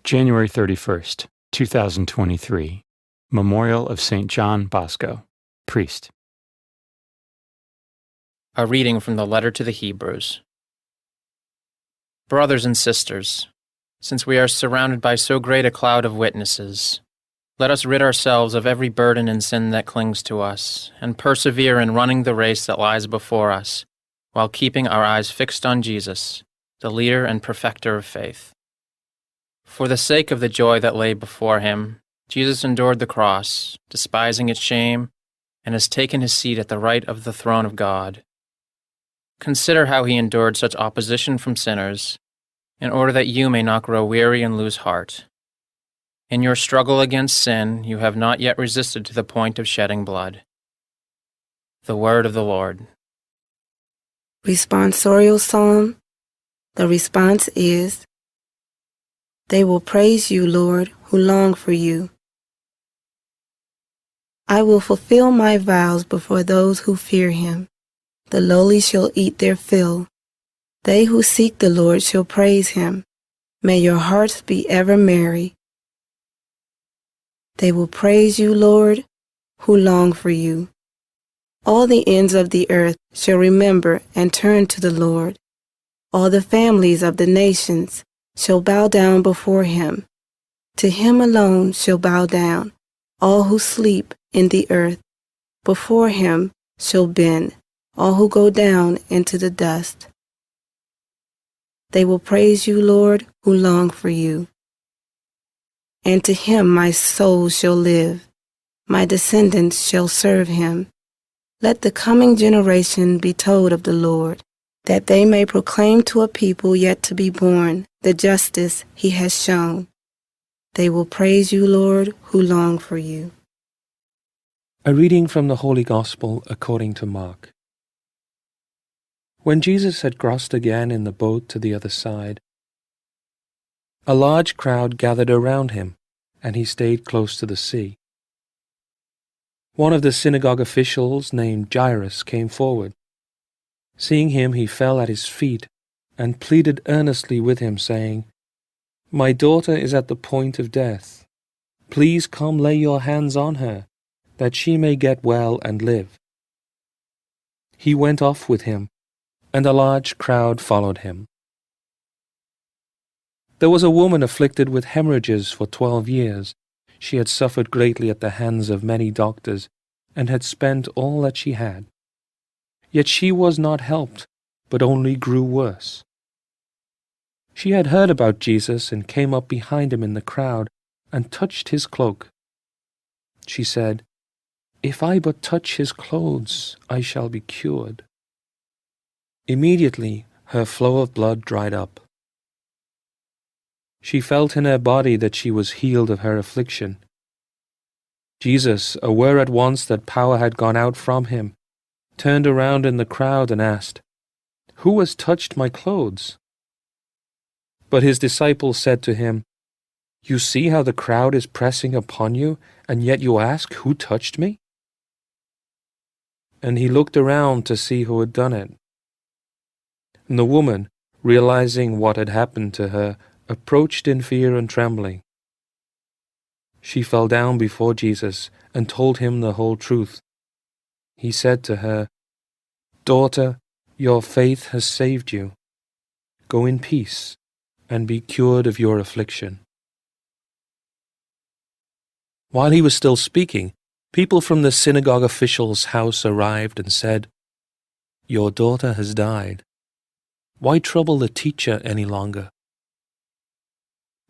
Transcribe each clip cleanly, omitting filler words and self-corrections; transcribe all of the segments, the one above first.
January 31st, 2023. Memorial of St. John, Bosco, priest. A reading from the letter to the Hebrews. Brothers and sisters, since we are surrounded by so great a cloud of witnesses, let us rid ourselves of every burden and sin that clings to us, and persevere in running the race that lies before us, while keeping our eyes fixed on Jesus, the leader and perfecter of faith. For the sake of the joy that lay before him, Jesus endured the cross, despising its shame, and has taken his seat at the right of the throne of God. Consider how he endured such opposition from sinners, in order that you may not grow weary and lose heart. In your struggle against sin, you have not yet resisted to the point of shedding blood. The word of the Lord. Responsorial Psalm. The response is, "They will praise you, Lord, who long for you. I will fulfill my vows before those who fear him. The lowly shall eat their fill. They who seek the Lord shall praise him. May your hearts be ever merry. They will praise you, Lord, who long for you. All the ends of the earth shall remember and turn to the Lord. All the families of the nations shall bow down before him. To him alone shall bow down all who sleep in the earth. Before him shall bend all who go down into the dust. They will praise you, Lord, who long for you. And to him my soul shall live. My descendants shall serve him. Let the coming generation be told of the Lord, that they may proclaim to a people yet to be born the justice he has shown. They will praise you, Lord, who long for you. A reading from the Holy Gospel according to Mark. When Jesus had crossed again in the boat to the other side, a large crowd gathered around him, and he stayed close to the sea. One of the synagogue officials named Jairus came forward. Seeing him, he fell at his feet and pleaded earnestly with him, saying, "My daughter is at the point of death. Please come lay your hands on her, that she may get well and live." He went off with him, and a large crowd followed him. There was a woman afflicted with hemorrhages for 12 years. She had suffered greatly at the hands of many doctors, and had spent all that she had. Yet she was not helped, but only grew worse. She had heard about Jesus and came up behind him in the crowd and touched his cloak. She said, "If I but touch his clothes, I shall be cured." Immediately her flow of blood dried up. She felt in her body that she was healed of her affliction. Jesus, aware at once that power had gone out from him, turned around in the crowd and asked, "Who has touched my clothes?" But his disciples said to him, "You see how the crowd is pressing upon you, and yet you ask, 'Who touched me?'" And he looked around to see who had done it. And the woman, realizing what had happened to her, approached in fear and trembling. She fell down before Jesus and told him the whole truth. He said to her, "Daughter, your faith has saved you. Go in peace and be cured of your affliction." While he was still speaking, people from the synagogue official's house arrived and said, "Your daughter has died. Why trouble the teacher any longer?"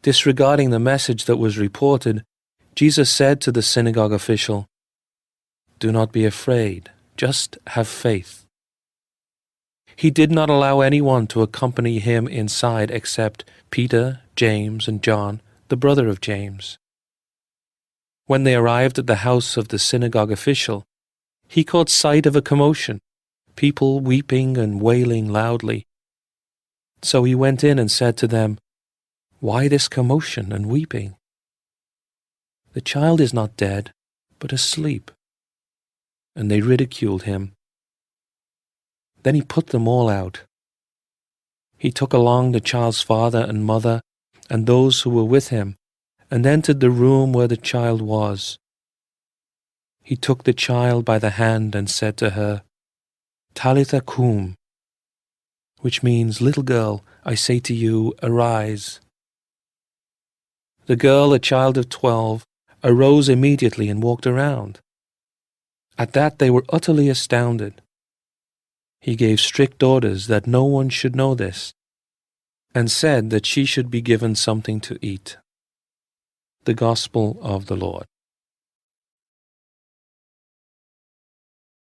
Disregarding the message that was reported, Jesus said to the synagogue official, "Do not be afraid, just have faith." He did not allow anyone to accompany him inside except Peter, James, and John, the brother of James. When they arrived at the house of the synagogue official, he caught sight of a commotion, people weeping and wailing loudly. So he went in and said to them, "Why this commotion and weeping? The child is not dead, but asleep." And they ridiculed him. Then he put them all out. He took along the child's father and mother and those who were with him, and entered the room where the child was. He took the child by the hand and said to her, Talitha cum, which means, Little girl, I say to you, arise. The girl, a child of 12, arose immediately and walked around. At that they were utterly astounded. He gave strict orders that no one should know this, and said that she should be given something to eat. The Gospel of the Lord.